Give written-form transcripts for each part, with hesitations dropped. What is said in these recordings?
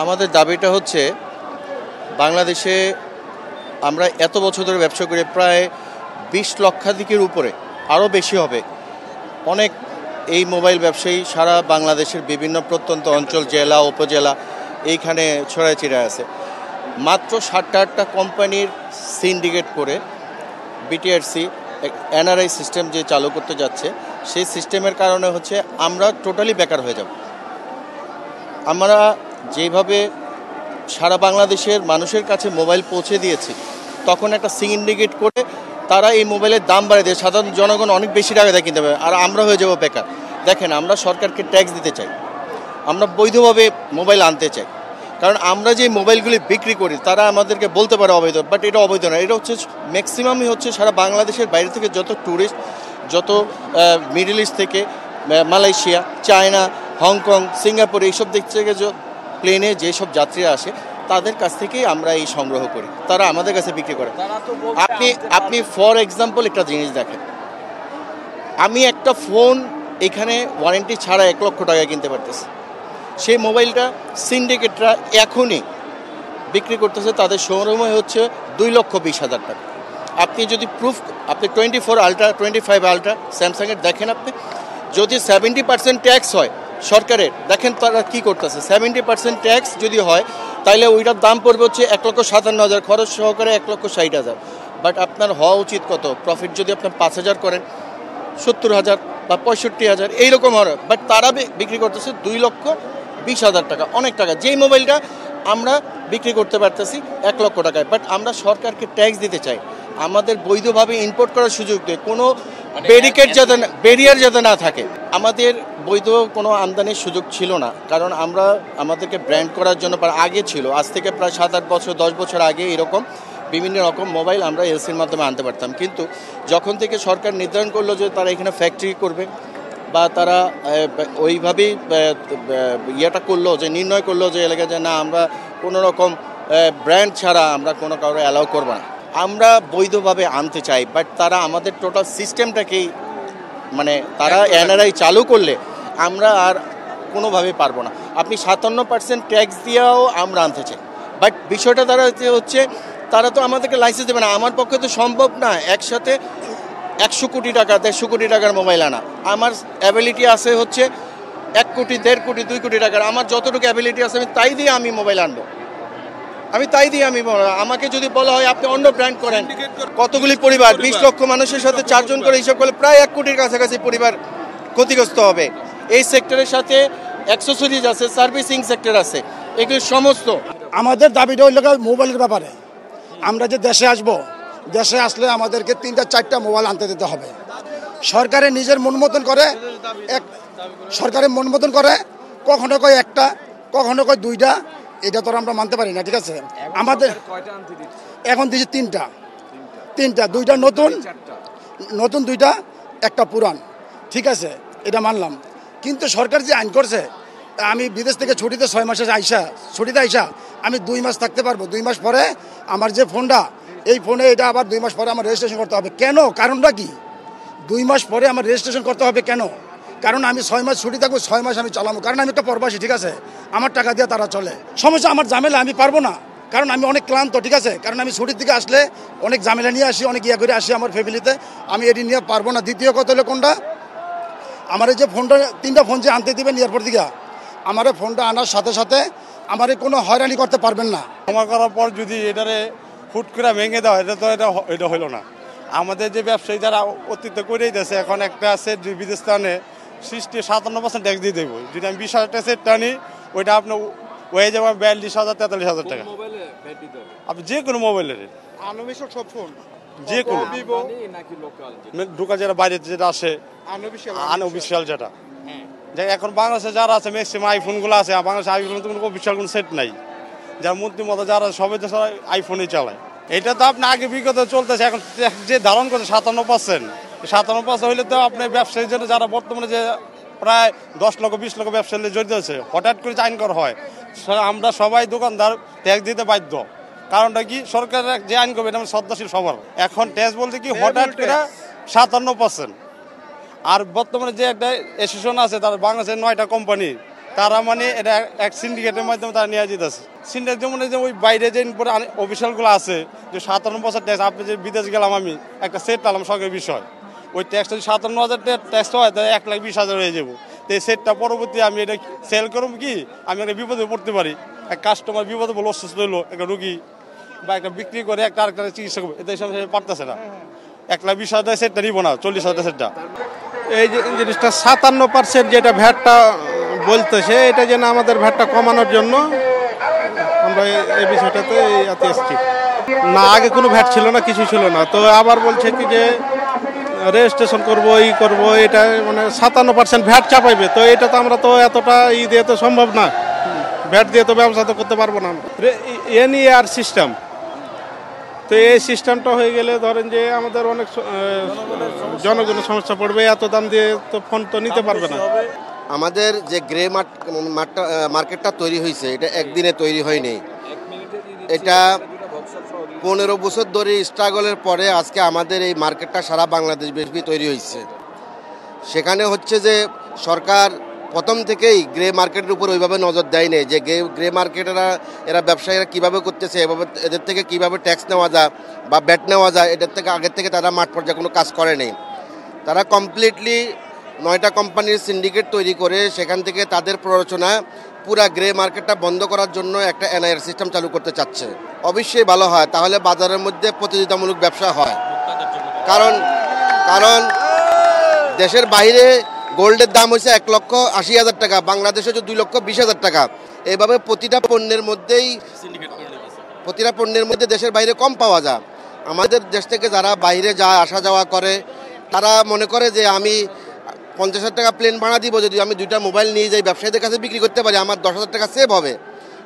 আমাদের দাবিটা হচ্ছে বাংলাদেশে আমরা এত বছর ধরে ব্যবসা করে প্রায় 20 লক্ষাধিকের উপরে, আরও বেশি হবে। অনেক এই মোবাইল ব্যবসায়ী সারা বাংলাদেশের বিভিন্ন প্রত্যন্ত অঞ্চল, জেলা, উপজেলা এইখানে ছড়ায় ছিড়ায় আছে। মাত্র 7টা কোম্পানির সিন্ডিকেট করে বিটিআরসি এনআরআই সিস্টেম যে চালু করতে যাচ্ছে, সেই সিস্টেমের কারণে হচ্ছে আমরা টোটালি বেকার হয়ে যাব। আমরা যেভাবে সারা বাংলাদেশের মানুষের কাছে মোবাইল পৌঁছে দিয়েছি, তখন একটা সিন্ডিকেট করে তারা এই মোবাইলের দাম বাড়িয়ে দেয়, সাধারণ জনগণ অনেক বেশি টাকা দিয়ে কিনতে পারে, আর আমরা হয়ে যাব বেকার। দেখেন, আমরা সরকারকে ট্যাক্স দিতে চাই, আমরা বৈধভাবে মোবাইল আনতে চাই, কারণ আমরা যে মোবাইলগুলি বিক্রি করি তারা আমাদেরকে বলতে পারে অবৈধ, বাট এটা অবৈধ না। এটা হচ্ছে ম্যাক্সিমামই হচ্ছে সারা বাংলাদেশের বাইরে থেকে যত ট্যুরিস্ট, যত মিডল ইস্ট থেকে, মালয়েশিয়া, চায়না, হংকং, সিঙ্গাপুর, এইসব দিক থেকে প্লেনে যেসব যাত্রীরা আসে তাদের কাছ থেকেই আমরা এই সংগ্রহ করি, তারা আমাদের কাছে বিক্রি করে। আপনি ফর এক্সাম্পল একটা জিনিস দেখেন, আমি একটা ফোন এখানে ওয়ারেন্টি ছাড়া 1 লক্ষ টাকা কিনতে পারতেছি, সেই মোবাইলটা সিন্ডিকেটরা এখনই বিক্রি করতেছে তাদের শোরুমে হচ্ছে 2,20,000 টাকা। আপনি যদি আপনি 24 আলট্রা, 25 আলট্রা স্যামসাংয়ের দেখেন, আপনি যদি 70% ট্যাক্স হয় সরকারের, দেখেন তারা কী করতেছে। 70% ট্যাক্স যদি হয় তাহলে ওইটার দাম পড়বে হচ্ছে 1,57,000, খরচ সহকারে 1,60,000। বাট আপনার হওয়া উচিত কত? প্রফিট যদি আপনার 5,000 করেন, 70,000 বা 65,000 এইরকম হবে, বাট তারা বিক্রি করতেছে 2,20,000 টাকা, অনেক টাকা। যেই মোবাইলটা আমরা বিক্রি করতে পারতেছি 1 লক্ষ টাকায়, বাট আমরা সরকারকে ট্যাক্স দিতে চাই, আমাদের বৈধভাবে ইম্পোর্ট করার সুযোগ দেয়, কোনো ব্যারিয়ার যাতে না থাকে। আমাদের বৈধ কোনো আমদানির সুযোগ ছিল না, কারণ আমাদেরকে ব্র্যান্ড করার জন্য আগে ছিল, আজ থেকে প্রায় 7-8 বছর, 10 বছর আগে এরকম বিভিন্ন রকম মোবাইল আমরা এলসির মাধ্যমে আনতে পারতাম। কিন্তু যখন থেকে সরকার নির্ধারণ করলো যে তারা এখানে ফ্যাক্টরি করবে, বা তারা ওইভাবেই ইয়েটা করলো, যে নির্ণয় করলো যে এলাকায় যে না, আমরা কোনো রকম ব্র্যান্ড ছাড়া আমরা কোনো কারো অ্যালাউ করবো না, আমরা বৈধভাবে আনতে চাই। বাট তারা আমাদের টোটাল সিস্টেমটাকেই, মানে তারা এনআরআই চালু করলে আমরা আর কোনোভাবে পারবো না। আপনি 57% ট্যাক্স দিয়েও আমরা আনতে চাই, বাট বিষয়টা তারা হচ্ছে তারা তো আমাদেরকে লাইসেন্স দেবে না। আমার পক্ষে তো সম্ভব না একসাথে 100 কোটি টাকা, 150 কোটি টাকার মোবাইল আনা। আমার অ্যাবিলিটি আছে হচ্ছে 1 কোটি, 1.5 কোটি, 2 কোটি টাকার। আমার যতটুকু অ্যাবিলিটি আছে আমি তাই দিয়ে আমি মোবাইল আনবো, আমাকে যদি বলা হয় আপনি অন্য ব্র্যান্ড করেন, কতগুলি পরিবার, 20 লক্ষ মানুষের সাথে 4 জন করে হিসাব করলে প্রায় 1 কোটির কাছাকাছি পরিবার ক্ষতিগ্রস্ত হবে। এই সেক্টরের সাথে অ্যাক্সেসরিজ আছে, সার্ভিসিং সেক্টর আছে, এগুলি সমস্ত। আমাদের দাবিটা হইল মোবাইলের ব্যাপারে। আমরা যে দেশে দেশে আসলে আমাদেরকে 3-4টা মোবাইল আনতে দিতে হবে। সরকারের নিজের মন মতন করে, কখনো কয় 1টা, কখনো কয় 2টা, এটা তো আমরা মানতে পারি না। ঠিক আছে, আমাদের এখন দিয়েছে 3টা, 2টা নতুন 2টা, 1টা পুরান। ঠিক আছে, এটা মানলাম, কিন্তু সরকার যে আইন করছে, আমি বিদেশ থেকে ছুটিতে 6 মাসে ছুটিতে আইসা আমি 2 মাস থাকতে পারবো। 2 মাস পরে আমার যে ফোনটা, এই ফোনে এটা আবার 2 মাস পরে আমার রেজিস্ট্রেশন করতে হবে। কেন? কারণটা কি? 2 মাস পরে আমার রেজিস্ট্রেশন করতে হবে কেন? কারণ আমি 6 মাস ছুটি থাকবো, 6 মাস আমি চালাবো, কারণ আমি একটা প্রবাসী। ঠিক আছে, আমার টাকা দিয়ে তারা চলে। সমস্যা আমার ঝামেলা, আমি পারবো না, কারণ আমি অনেক ক্লান্ত। ঠিক আছে, কারণ আমি ছুটির দিকে আসলে অনেক ঝামেলা নিয়ে আসি, অনেক ইয়া করে আসি আমার ফ্যামিলিতে, আমি এটি নিয়ে পারবো না। দ্বিতীয় কথা হলো কোনটা, আমার এই যে ফোনটা, 3টা ফোন যে আনতে দিবেন এয়ারপোর্ট দিকে, আমার ফোনটা আনার সাথে সাথে আমার কোনো হয়রানি করতে পারবেন না। জমা করার পর যদি এটারে ফুট করে ভেঙে দেওয়া, এটা হইলো না। আমাদের যে ব্যবসায়ী যারা অতীত করেই দিয়েছে, এখন একটা সেট বিদেশ স্থানে 57% ট্যাক্স দিয়ে দেবো। যদি আমি 20,000 টাকা সেট টানি, ওইটা আপনার হয়ে যাবে 42,000, 43,000 টাকা। আপনি যে কোনো মোবাইলের সব ফোন, যে কোনো ঢোকা, যেটা বাইরে যেটা আসে আনঅফিসিয়াল, যেটা এখন বাংলাদেশে যারা আছে ম্যাক্সিমাম আইফোনগুলো আছে, বাংলাদেশে আইফোন কোনো অফিসিয়াল কোনো সেট নাই। যার মন্ত্রী মতো যারা সবাই তো আইফোনই চালায়। এটা তো আপনি আগে বিগত চলতেছে, এখন যে ধারণ করছে 57% হইলে তো আপনি ব্যবসায়ীর জন্য যারা বর্তমানে যে প্রায় 10 লক্ষ 20 লক্ষ ব্যবসায়ী জড়িত আছে, হঠাৎ করে আইন করা হয়, আমরা সবাই দোকানদার ট্যাক্স দিতে বাধ্য। কারণটা কি? সরকার যে আইন করবে এটা শ্রদ্ধাশীল সবার। এখন ট্যাক্স বলতে কি হঠাৎ করে 57%। আর বর্তমানে যে একটা অ্যাসোসিয়েশন আছে, তার বাংলাদেশের 9টা কোম্পানি তারা মানে এটা এক সিন্ডিকেটের মাধ্যমে তারা নিয়ে যেতেছে। সিন্ডিকেট যেমন যে ওই বাইরে যে অফিসিয়ালগুলো আছে যে 57% ট্যাক্স, আপনি যে বিদেশ গেলাম আমি একটা সেট পেলাম সরকারি বিষয়, ওই ট্যাক্সটা যদি 57,000 ট্যাক্স হয় তাহলে 1,20,000 হয়ে যাবো। তো এই সেটটা পরবর্তী আমি এটা সেল করবো কি, আমি একটা বিপদে পড়তে পারি, এক কাস্টমার বিপদে বলে অসুস্থ হইলো, একটা রুগী বা একটা বিক্রি করে একটা আরেকটা চিকিৎসা করবো, এটা হিসাবে পারতেছে না। 1,20,000 সেটটা নিব না, 40,000 সেটটা। এই যে জিনিসটা 57% যেটা ভ্যাটটা বলতেছে, এটা যেন আমাদের ভ্যাটটা কমানোর জন্য আমরা এই বিষয়টাতে এতে এসেছি। না আগে কোনো ভ্যাট ছিল না, কিছু ছিল না, তো আবার বলছে কি যে রেজিস্ট্রেশন করবো, করবো, এটা মানে 57% ভ্যাট চাপাইবে। তো এটা তো আমরা তো এতটা দিয়ে তো সম্ভব না, ভ্যাট দিয়ে তো ব্যবসা তো করতে পারবো না। এনইআর সিস্টেম, তো এই সিস্টেমটা হয়ে গেলে ধরেন যে আমাদের অনেক জনগণের সমস্যা পড়বে, এত দাম দিয়ে তো ফোন তো নিতে পারবে না। আমাদের যে গ্রে মার্কেটটা তৈরি হয়েছে, এটা একদিনে তৈরি হয়নি, এটা 15 বছর ধরে স্ট্রাগলের পরে আজকে আমাদের এই মার্কেটটা সারা বাংলাদেশ ব্যাপী তৈরি হয়েছে। সেখানে হচ্ছে যে সরকার প্রথম থেকেই গ্রে মার্কেটের উপর ওইভাবে নজর দেয়নি যে গ্রে মার্কেটেরা এরা ব্যবসায়ীরা কীভাবে করতেছে, এভাবে এদের থেকে কীভাবে ট্যাক্স নেওয়া যায় বা ব্যাট নেওয়া যায়, এদের থেকে আগের থেকে তারা মাঠ পর্যায়ে কোনো কাজ করেনি। তারা কমপ্লিটলি 9টা কোম্পানির সিন্ডিকেট তৈরি করে সেখান থেকে তাদের প্ররোচনা পুরা গ্রে মার্কেটটা বন্ধ করার জন্য একটা এনআইআর সিস্টেম চালু করতে চাচ্ছে। অবশ্যই ভালো হয়, তাহলে বাজারের মধ্যে প্রতিযোগিতামূলক ব্যবসা হয়। কারণ দেশের বাইরে গোল্ডের দাম হয়েছে 1,80,000 টাকা, বাংলাদেশে হচ্ছে 2,20,000 টাকা। এইভাবে প্রতিটা পণ্যের মধ্যে দেশের বাইরে কম পাওয়া যায়। আমাদের দেশ থেকে যারা বাইরে যায়, আসা যাওয়া করে, তারা মনে করে যে আমি 50,000 টাকা প্লেন ভাড়া দিব, যদি আমি 2টা মোবাইল নিয়ে যাই ব্যবসায়ীদের কাছে বিক্রি করতে পারি, আমার 10,000 টাকা সেভ হবে।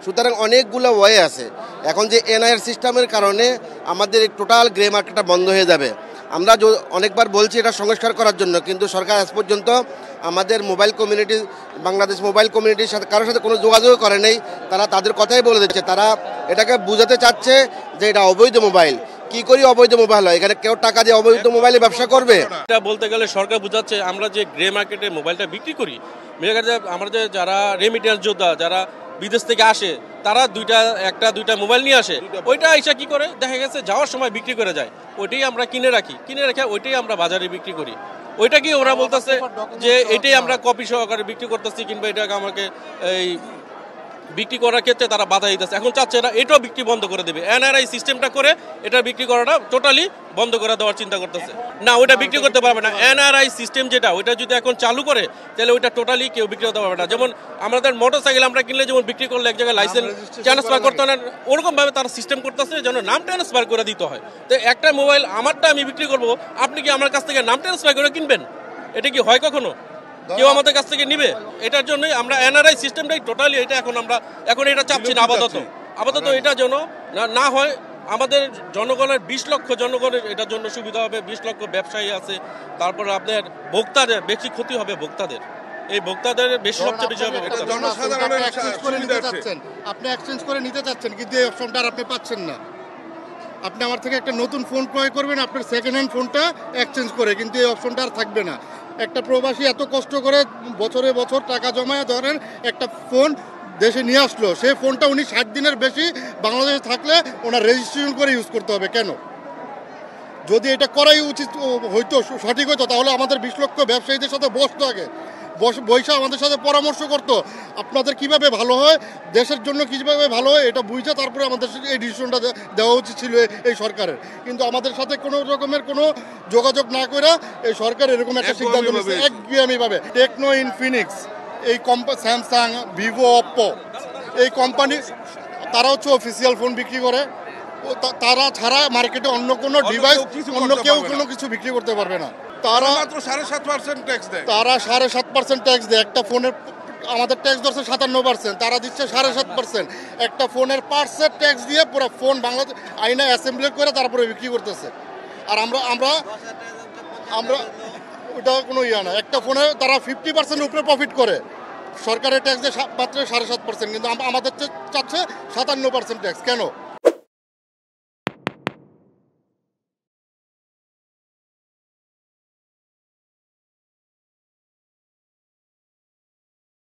সুতরাং অনেকগুলো ওয়ে আছে। এখন যে এনআইআর সিস্টেমের কারণে আমাদের টোটাল গ্রে মার্কেটটা বন্ধ হয়ে যাবে। আমরা অনেকবার বলছি এটা সংস্কার করার জন্য, কিন্তু সরকার আজ পর্যন্ত আমাদের মোবাইল কমিউনিটি, বাংলাদেশ মোবাইল কমিউনিটির সাথে কারোর সাথে কোনো যোগাযোগ করে নেই। তারা তাদের কথাই বলে দিচ্ছে, তারা এটাকে বোঝাতে চাচ্ছে যে এটা অবৈধ মোবাইল। কি করি অবৈধ মোবাইল হয়? এখানে কেউ টাকা দিয়ে অবৈধ মোবাইলে ব্যবসা করবে? এটা বলতে গেলে সরকার বোঝাচ্ছে আমরা যে গ্রে মার্কেটে মোবাইলটা বিক্রি করি, আমরা যে যারা রেমিটেন্স যোদ্ধা যারা বিদেশ থেকে আসে, তারা একটা দুইটা মোবাইল নিয়ে আসে, ওইটা এসে কি করে দেখা গেছে যাওয়ার সময় বিক্রি করে যায়। ওইটাই আমরা কিনে রেখে ওইটাই আমরা বাজারে বিক্রি করি। ওইটা কি ওরা বলতেছে যে এটাই আমরা কপি সহকারে বিক্রি করতেছি, কিংবা এটাকে আমাকে এই বিক্রি করার ক্ষেত্রে তারা বাধা দিতেছে। এখন চাচ্ছে এরা এটাও বিক্রি বন্ধ করে দেবে, এনআরআই সিস্টেমটা করে এটা বিক্রি করাটা টোটালি বন্ধ করে দেওয়ার চিন্তা করতেছে। না, ওইটা বিক্রি করতে পারবে না। এনআরআই সিস্টেম যেটা, ওইটা যদি এখন চালু করে তাহলে ওইটা টোটালি কেউ বিক্রি করতে পারবে না। যেমন আমাদের মোটরসাইকেল আমরা কিনলে যেমন বিক্রি করলে এক জায়গায় লাইসেন্স ট্রান্সফার করতে হয়, ওরকম ভাবে তারা সিস্টেম করতেছে যেন নাম ট্রান্সফার করে দিতে হয়। তো একটা মোবাইল আমারটা আমি বিক্রি করবো, আপনি কি আমার কাছ থেকে নাম ট্রান্সফার করে কিনবেন? এটা কি হয় কখনো? কেউ আমাদের কাছ থেকে নিবে? এটার জন্যই আমরা এনআরআই সিস্টেমটাই টোটালি এটা এখন এটা চাচ্ছি না আপাতত এটা যেন না হয়। আমাদের জনগণের 20 লক্ষ জনগণের এটার জন্য সুবিধা হবে, 20 লক্ষ ব্যবসায়ী আছে, তারপরে আপনার ভোক্তাদের বেশি ক্ষতি হবে, এই ভোক্তাদের বেশি সবচেয়ে বেশি হবে। আপনি এক্সচেঞ্জ করে নিতে চাচ্ছেন, কিন্তু এই অপশনটা আপনি পাচ্ছেন না। আপনি আমার থেকে একটা নতুন ফোন ক্রয় করবেন আপনার সেকেন্ড হ্যান্ড ফোনটা এক্সচেঞ্জ করে, কিন্তু এই অপশনটা আর থাকবে না। একটা প্রবাসী এত কষ্ট করে বছর টাকা জমায় ধরেন একটা ফোন দেশে নিয়ে আসলো, সেই ফোনটা উনি 60 দিনের বেশি বাংলাদেশে থাকলে ওনার রেজিস্ট্রেশন করে ইউজ করতে হবে। কেন? যদি এটা করাই উচিত হইতো, সঠিক হইতো, তাহলে আমাদের 20 লক্ষ ব্যবসায়ীদের সাথে বসতো, আগে বৈশা আমাদের সাথে পরামর্শ করতো আপনাদের কিভাবে ভালো হয়, দেশের জন্য কিভাবে ভালো হয়, এটা বুঝে তারপরে আমাদের এই ডিসিশনটা দেওয়া উচিত ছিল এই সরকারের। কিন্তু আমাদের সাথে কোনো রকমের কোনো যোগাযোগ না করে এই সরকার এরকম একটা সিদ্ধান্ত নিয়েছে একঘেয়েমিভাবে। টেকনো, ইনফিনিক্স, এই স্যামসাং, ভিভো, অপ্পো, এই কোম্পানি তারা হচ্ছে অফিসিয়াল ফোন বিক্রি করে। তারা ছাড়া মার্কেটে অন্য কোনো ডিভাইস অন্য কেউ কোনো কিছু বিক্রি করতে পারবে না। তারা 7.5% ট্যাক্স দেয়। তারা 7.5% ট্যাক্স দেয়। একটা ফোনের আমাদের ট্যাক্স ধরছে 57%, তারা দিচ্ছে 7.5%। একটা ফোনের পার্টসের ট্যাক্স দিয়ে পুরো ফোন বাংলাদেশ আইনা অ্যাসেম্বলি করে তারপরে বিক্রি করতেছে। আর আমরা ওটা কোনো না, একটা ফোনে তারা 50% উপরে প্রফিট করে, সরকারের ট্যাক্স দিয়ে মাত্র 7.5%, কিন্তু আমাদের চাচ্ছে 57% ট্যাক্স। কেন?